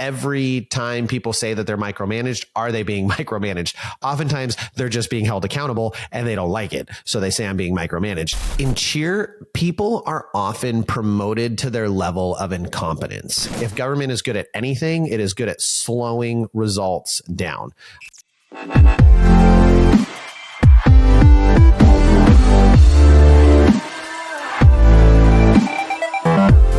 every time people say that they're micromanaged, are they being micromanaged? Oftentimes they're just being held accountable and they don't like it. So they say I'm being micromanaged. In cheer, people are often promoted to their level of incompetence. If government is good at anything, it is good at slowing results down.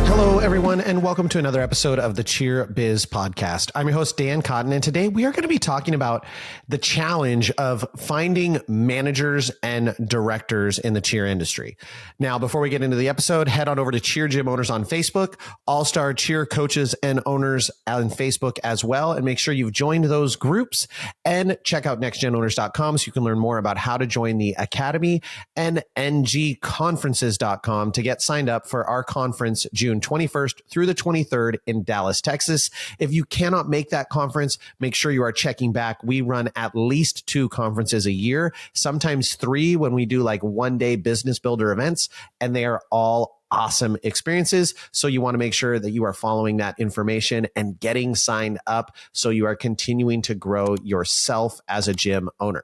Hello, everyone, and welcome to another episode of the Cheer Biz Podcast. I'm your host, Dan Cotton, and today we are going to be talking about the challenge of finding managers and directors in the cheer industry. Now, before we get into the episode, head on over to Cheer Gym Owners on Facebook, All-Star Cheer Coaches and Owners on Facebook as well, and make sure you've joined those groups, and check out nextgenowners.com so you can learn more about how to join the Academy, and ngconferences.com to get signed up for our conference June 21st through the 23rd in Dallas, Texas. If you cannot make that conference, make sure you are checking back. We run at least 2 conferences a year, sometimes 3 when we do like one-day business builder events, and they are all awesome experiences. So you want to make sure that you are following that information and getting signed up so you are continuing to grow yourself as a gym owner.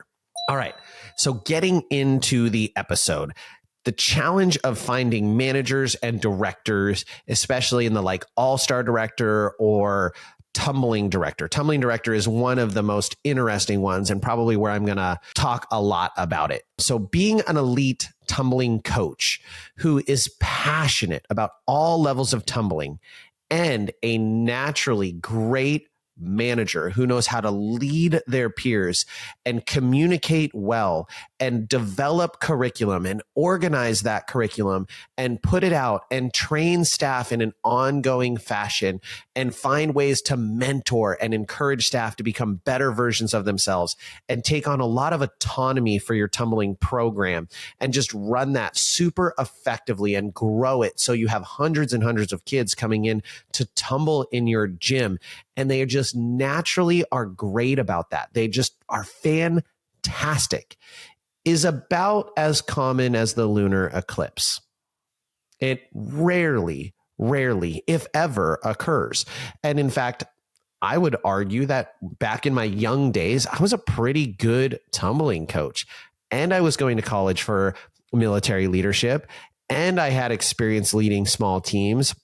All right. So getting into the episode, the challenge of finding managers and directors, especially in the like all-star director or tumbling director. Tumbling director is one of the most interesting ones and probably where I'm going to talk a lot about it. So being an elite tumbling coach who is passionate about all levels of tumbling and a naturally great manager who knows how to lead their peers and communicate well and develop curriculum and organize that curriculum and put it out and train staff in an ongoing fashion and find ways to mentor and encourage staff to become better versions of themselves and take on a lot of autonomy for your tumbling program and just run that super effectively and grow it so you have hundreds and hundreds of kids coming in to tumble in your gym. And they just naturally are great about that. They just are fantastic. Is about as common as the lunar eclipse. It rarely, if ever, occurs. And in fact, I would argue that back in my young days, I was a pretty good tumbling coach. And I was going to college for military leadership. And I had experience leading small teams.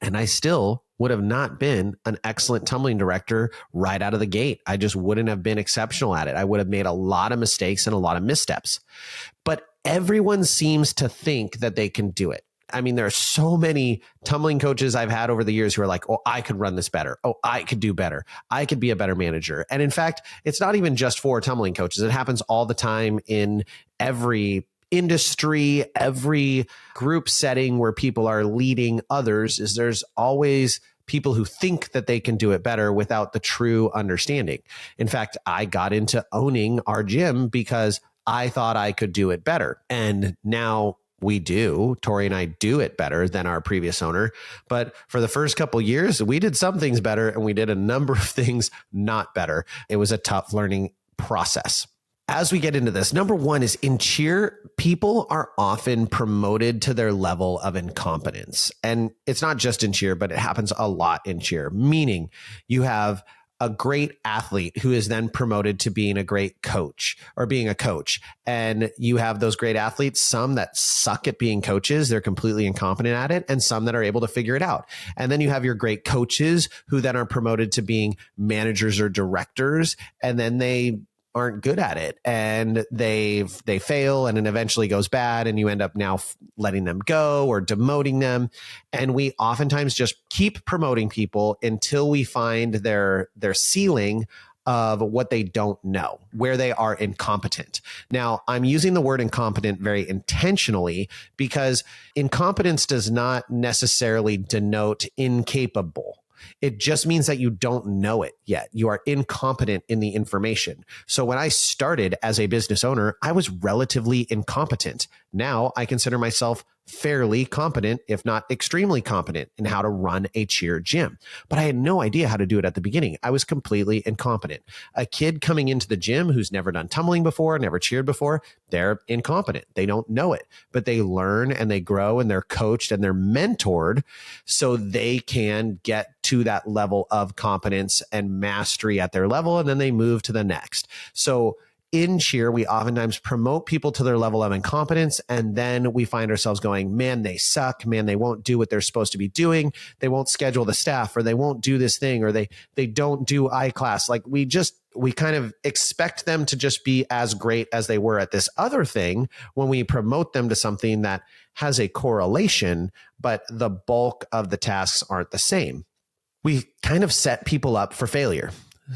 And I still would have not been an excellent tumbling director right out of the gate. I just wouldn't have been exceptional at it. I would have made a lot of mistakes and a lot of missteps. But everyone seems to think that they can do it. I mean, there are so many tumbling coaches I've had over the years who are like, oh, I could run this better. Oh, I could do better. I could be a better manager. And in fact, it's not even just for tumbling coaches. It happens all the time in every industry, every group setting where people are leading others. Is there's always people who think that they can do it better without the true understanding. In fact, I got into owning our gym because I thought I could do it better. And now we do. Tori and I do it better than our previous owner. But for the first couple of years, we did some things better and we did a number of things not better. It was a tough learning process. As we get into this, number one is in cheer, people are often promoted to their level of incompetence. And it's not just in cheer, but it happens a lot in cheer, meaning you have a great athlete who is then promoted to being a great coach or being a coach. And you have those great athletes, some that suck at being coaches, they're completely incompetent at it, and some that are able to figure it out. And then you have your great coaches who then are promoted to being managers or directors, and then they aren't good at it and they fail and it eventually goes bad and you end up now letting them go or demoting them. And we oftentimes just keep promoting people until we find their ceiling of what they don't know, where they are incompetent. Now, I'm using the word incompetent very intentionally because incompetence does not necessarily denote incapable. It just means that you don't know it yet. You are incompetent in the information. So when I started as a business owner, I was relatively incompetent. Now I consider myself fairly competent, if not extremely competent, in how to run a cheer gym. But I had no idea how to do it at the beginning. I was completely incompetent. A kid coming into the gym who's never done tumbling before, never cheered before, they're incompetent. They don't know it, but they learn and they grow and they're coached and they're mentored so they can get to that level of competence and mastery at their level. And then they move to the next. So in cheer, we oftentimes promote people to their level of incompetence, and then we find ourselves going, man, they suck. Man, they won't do what they're supposed to be doing. They won't schedule the staff, or they won't do this thing, or they don't do iClass. Like we kind of expect them to just be as great as they were at this other thing when we promote them to something that has a correlation, but the bulk of the tasks aren't the same. We kind of set people up for failure.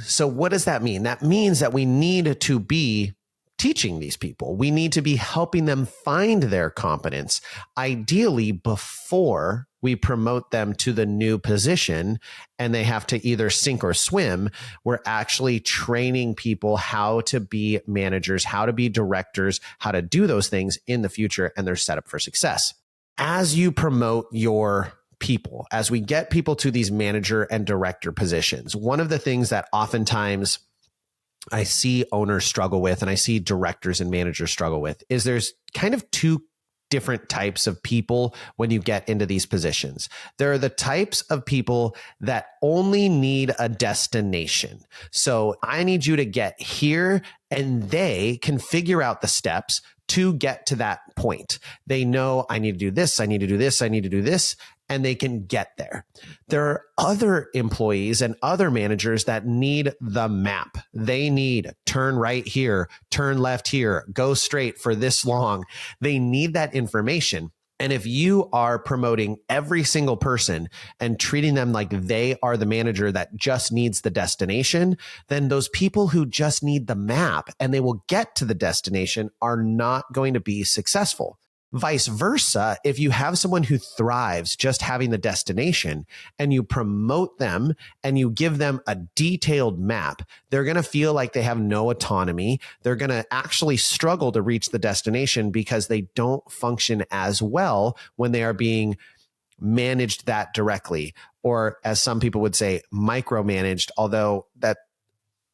So what does that mean? That means that we need to be teaching these people. We need to be helping them find their competence, ideally before we promote them to the new position and they have to either sink or swim. We're actually training people how to be managers, how to be directors, how to do those things in the future, and they're set up for success. As you promote your people, as we get people to these manager and director positions, one of the things that oftentimes I see owners struggle with and I see directors and managers struggle with is there's kind of two different types of people when you get into these positions. There are the types of people that only need a destination. So I need you to get here, and they can figure out the steps to get to that point. They know I need to do this, I need to do this, I need to do this, and they can get there. There are other employees and other managers that need the map. They need turn right here, turn left here, go straight for this long. They need that information. And if you are promoting every single person and treating them like they are the manager that just needs the destination, then those people who just need the map and they will get to the destination are not going to be successful. Vice versa, if you have someone who thrives just having the destination and you promote them and you give them a detailed map, they're going to feel like they have no autonomy. They're going to actually struggle to reach the destination because they don't function as well when they are being managed that directly, or as some people would say, micromanaged, although that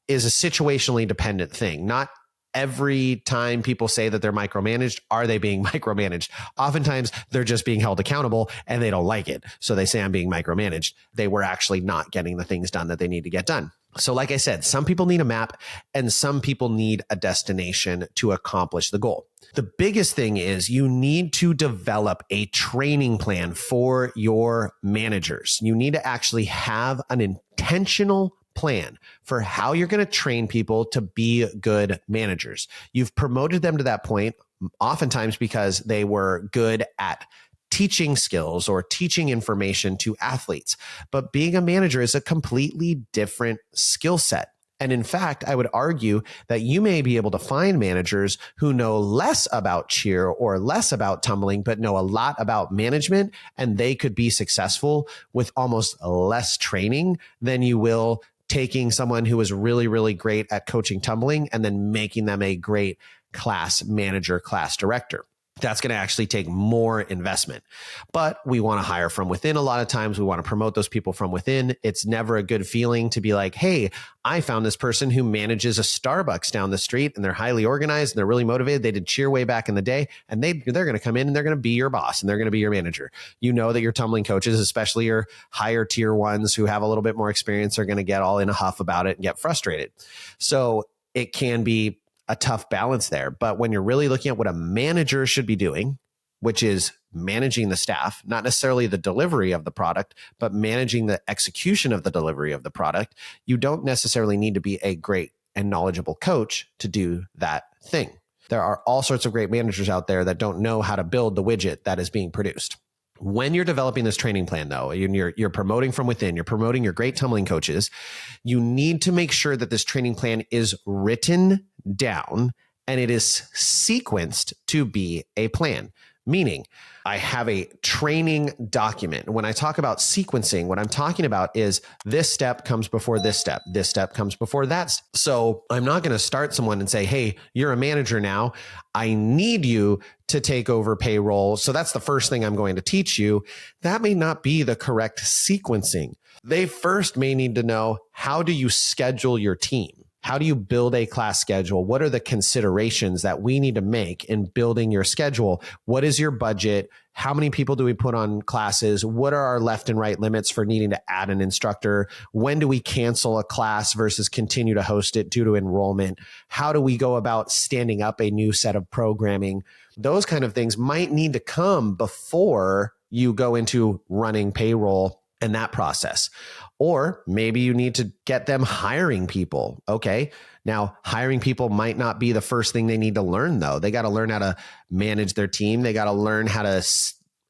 is a situationally dependent thing. Not every time people say that they're micromanaged, are they being micromanaged? Oftentimes, they're just being held accountable and they don't like it. So they say, I'm being micromanaged. They were actually not getting the things done that they need to get done. So like I said, some people need a map and some people need a destination to accomplish the goal. The biggest thing is you need to develop a training plan for your managers. You need to actually have an intentional plan for how you're going to train people to be good managers. You've promoted them to that point, oftentimes because they were good at teaching skills or teaching information to athletes. But being a manager is a completely different skill set. And in fact, I would argue that you may be able to find managers who know less about cheer or less about tumbling, but know a lot about management, and they could be successful with almost less training than you will taking someone who is really, really great at coaching tumbling and then making them a great class manager, class director. That's going to actually take more investment. But we want to hire from within. A lot of times we want to promote those people from within. It's never a good feeling to be like, hey, I found this person who manages a Starbucks down the street and they're highly organized and they're really motivated. They did cheer way back in the day, and they're going to come in and they're going to be your boss and they're going to be your manager. You know that your tumbling coaches, especially your higher tier ones who have a little bit more experience, are going to get all in a huff about it and get frustrated. So it can be a tough balance there. But when you're really looking at what a manager should be doing, which is managing the staff, not necessarily the delivery of the product, but managing the execution of the delivery of the product, you don't necessarily need to be a great and knowledgeable coach to do that thing. There are all sorts of great managers out there that don't know how to build the widget that is being produced. When you're developing this training plan, though, and you're promoting from within, you're promoting your great tumbling coaches, you need to make sure that this training plan is written down and it is sequenced to be a plan. Meaning, I have a training document. When I talk about sequencing, what I'm talking about is this step comes before this step. This step comes before that. So I'm not going to start someone and say, hey, you're a manager now. I need you to take over payroll. So that's the first thing I'm going to teach you. That may not be the correct sequencing. They first may need to know, how do you schedule your team? How do you build a class schedule? What are the considerations that we need to make in building your schedule? What is your budget? How many people do we put on classes? What are our left and right limits for needing to add an instructor? When do we cancel a class versus continue to host it due to enrollment? How do we go about standing up a new set of programming? Those kind of things might need to come before you go into running payroll and that process. Or maybe you need to get them hiring people. Okay. Now, hiring people might not be the first thing they need to learn, though. They got to learn how to manage their team. They got to learn how to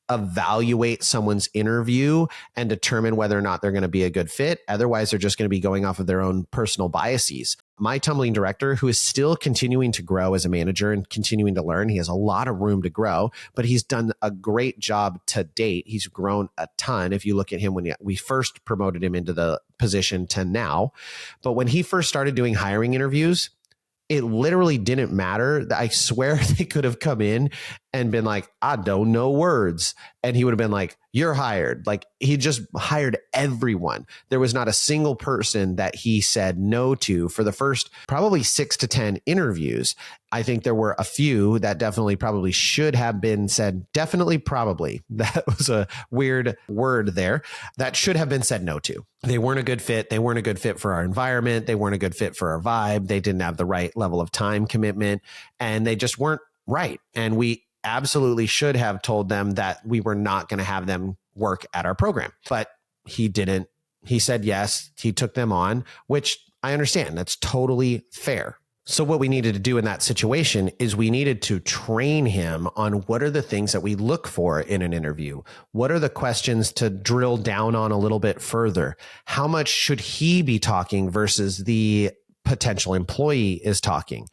evaluate someone's interview and determine whether or not they're going to be a good fit. Otherwise, they're just going to be going off of their own personal biases. My tumbling director, who is still continuing to grow as a manager and continuing to learn, he has a lot of room to grow, but he's done a great job to date. He's grown a ton. If you look at him when we first promoted him into the position to now, but when he first started doing hiring interviews, it literally didn't matter. I swear they could have come in and been like, I don't know words. And he would have been like, you're hired. Like, he just hired everyone. There was not a single person that he said no to for the first probably 6 to 10 interviews. I think there were a few that definitely probably should have been said. Definitely, probably. That was a weird word there. That should have been said no to. They weren't a good fit. They weren't a good fit for our environment. They weren't a good fit for our vibe. They didn't have the right level of time commitment, and they just weren't right. And we absolutely should have told them that we were not going to have them work at our program, but he didn't. He said yes. He took them on, which I understand. That's totally fair. So what we needed to do in that situation is we needed to train him on what are the things that we look for in an interview. What are the questions to drill down on a little bit further? How much should he be talking versus the potential employee is talking?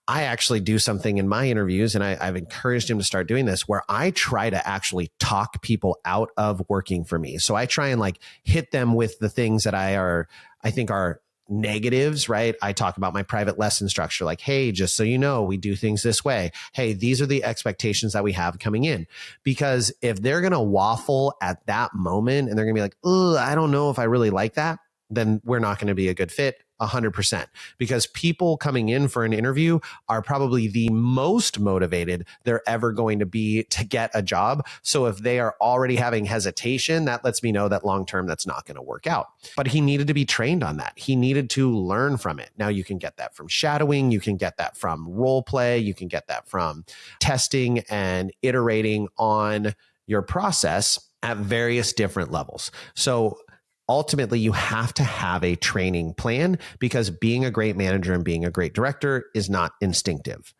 I actually do something in my interviews, and I've encouraged him to start doing this, where I try to actually talk people out of working for me. So I try and like hit them with the things that I think are negatives, right? I talk about my private lesson structure, like, hey, just so you know, we do things this way. Hey, these are the expectations that we have coming in. Because if they're going to waffle at that moment and they're going to be like, oh, I don't know if I really like that, then we're not going to be a good fit. 100%, because people coming in for an interview are probably the most motivated they're ever going to be to get a job. So if they are already having hesitation, that lets me know that long-term that's not going to work out. But he needed to be trained on that. He needed to learn from it. Now you can get that from shadowing. You can get that from role play. You can get that from testing and iterating on your process at various different levels. So ultimately, you have to have a training plan, because being a great manager and being a great director is not instinctive.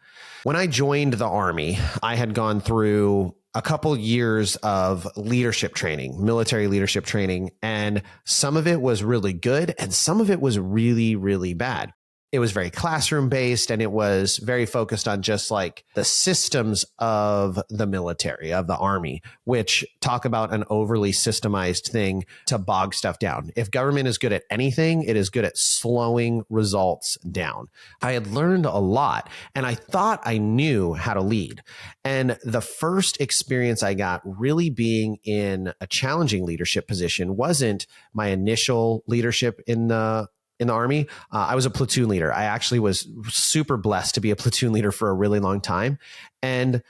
When I joined the Army, I had gone through a couple years of leadership training, military leadership training, and some of it was really good and some of it was really, really bad. It was very classroom based, and it was very focused on just like the systems of the military, of the Army, which talk about an overly systemized thing to bog stuff down. If government is good at anything, it is good at slowing results down. I had learned a lot, and I thought I knew how to lead. And the first experience I got really being in a challenging leadership position wasn't my initial leadership in the Army. I was a platoon leader. I actually was super blessed to be a platoon leader for a really long time. And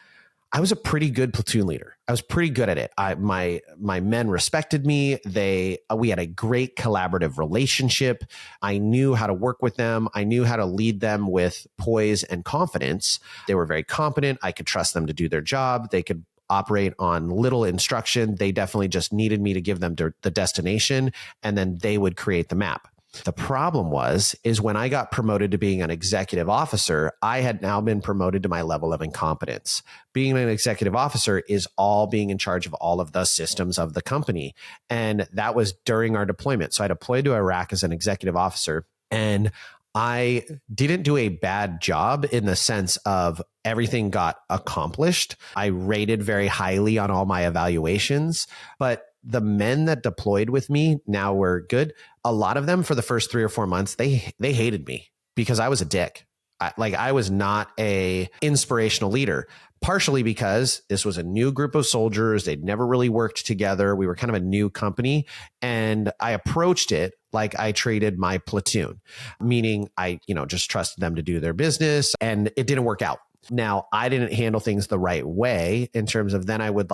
I was a pretty good platoon leader. I was pretty good at it. My men respected me. We had a great collaborative relationship. I knew how to work with them. I knew how to lead them with poise and confidence. They were very competent. I could trust them to do their job. They could operate on little instruction. They definitely just needed me to give them the destination, and then they would create the map. The problem is when I got promoted to being an executive officer, I had now been promoted to my level of incompetence. Being an executive officer is all being in charge of all of the systems of the company. And that was during our deployment. So I deployed to Iraq as an executive officer, and I didn't do a bad job in the sense of everything got accomplished. I rated very highly on all my evaluations, but the men that deployed with me now were good. A lot of them for the first 3 or 4 months, they hated me because I was a dick. I was not a inspirational leader, partially because this was a new group of soldiers. They'd never really worked together. We were kind of a new company. And I approached it like I treated my platoon, meaning I, just trusted them to do their business, and it didn't work out. Now, I didn't handle things the right way in terms of then I would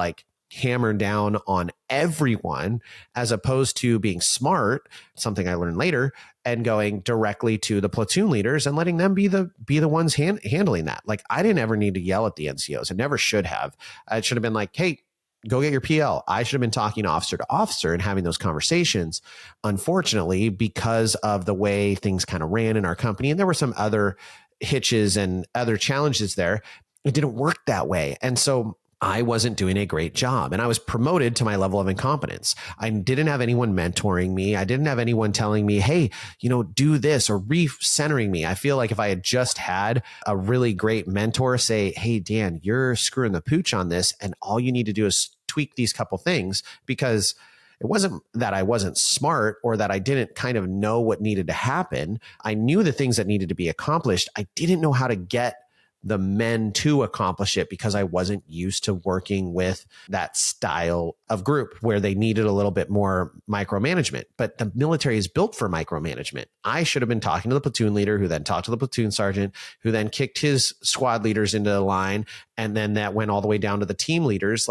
hammer down on everyone as opposed to being smart, something I learned later, and going directly to the platoon leaders and letting them be the ones handling that. I didn't ever need to yell at the NCOs. I never should have. I should have been like, hey, go get your PL. I should have been talking officer to officer and having those conversations. Unfortunately, because of the way things kind of ran in our company, and there were some other hitches and other challenges there, it didn't work that way. And so I wasn't doing a great job, and I was promoted to my level of incompetence. I didn't have anyone mentoring me. I didn't have anyone telling me, hey, do this, or recentering me. I feel like if I had just had a really great mentor say, hey, Dan, you're screwing the pooch on this, and all you need to do is tweak these couple things, because it wasn't that I wasn't smart or that I didn't kind of know what needed to happen. I knew the things that needed to be accomplished. I didn't know how to get the men to accomplish it because I wasn't used to working with that style of group where they needed a little bit more micromanagement. But the military is built for micromanagement. I should have been talking to the platoon leader, who then talked to the platoon sergeant, who then kicked his squad leaders into the line. And then that went all the way down to the team leaders.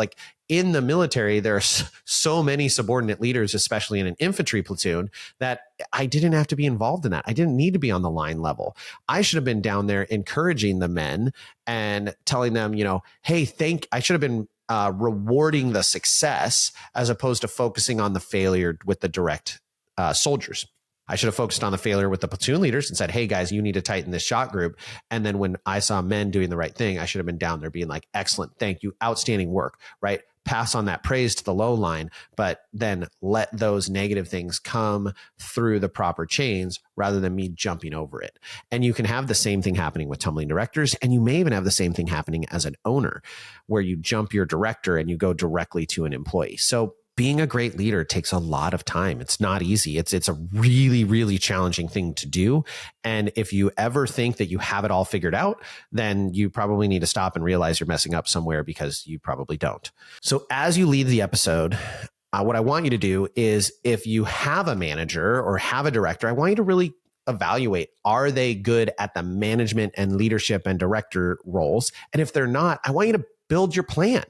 In the military, there are so many subordinate leaders, especially in an infantry platoon, that I didn't have to be involved in that. I didn't need to be on the line level. I should have been down there encouraging the men and telling them, hey, I should have been rewarding the success as opposed to focusing on the failure with the direct soldiers. I should have focused on the failure with the platoon leaders and said, hey guys, you need to tighten this shot group. And then when I saw men doing the right thing, I should have been down there being like, excellent, thank you, outstanding work, right? Pass on that praise to the low line, but then let those negative things come through the proper chains rather than me jumping over it. And you can have the same thing happening with tumbling directors, and you may even have the same thing happening as an owner, where you jump your director and you go directly to an employee. So being a great leader takes a lot of time. It's not easy. It's a really, really challenging thing to do. And if you ever think that you have it all figured out, then you probably need to stop and realize you're messing up somewhere, because you probably don't. So as you leave the episode, what I want you to do is, if you have a manager or have a director, I want you to really evaluate, are they good at the management and leadership and director roles? And if they're not, I want you to build your plan,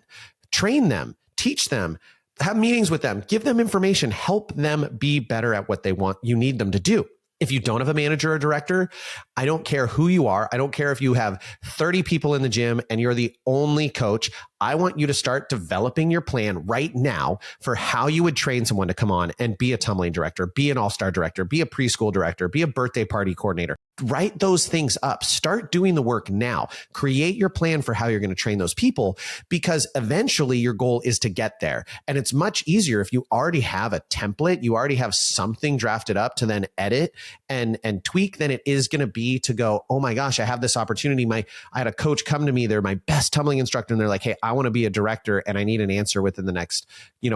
train them, teach them, have meetings with them, give them information, help them be better at what you need them to do. If you don't have a manager or director, I don't care who you are. I don't care if you have 30 people in the gym and you're the only coach. I want you to start developing your plan right now for how you would train someone to come on and be a tumbling director, be an all-star director, be a preschool director, be a birthday party coordinator. Write those things up. Start doing the work now. Create your plan for how you're going to train those people, because eventually your goal is to get there. And it's much easier if you already have a template, you already have something drafted up to then edit and tweak, than it is going to be to go, oh my gosh, I have this opportunity. I had a coach come to me. They're my best tumbling instructor. And they're like, hey, I want to be a director and I need an answer within the next,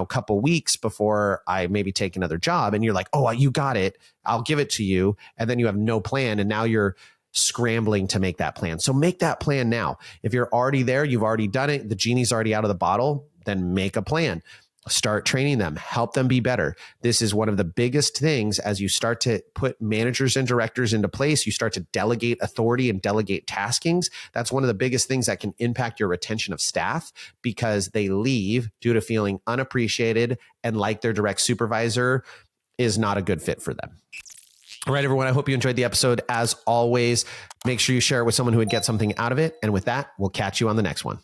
couple weeks before I maybe take another job. And you're like, oh, you got it. I'll give it to you. And then you have no plan. And now you're scrambling to make that plan. So make that plan now. If you're already there, you've already done it, the genie's already out of the bottle, then make a plan. Start training them, help them be better. This is one of the biggest things as you start to put managers and directors into place. You start to delegate authority and delegate taskings. That's one of the biggest things that can impact your retention of staff, because they leave due to feeling unappreciated and like their direct supervisor is not a good fit for them. All right, everyone, I hope you enjoyed the episode. As always, make sure you share it with someone who would get something out of it. And with that, we'll catch you on the next one.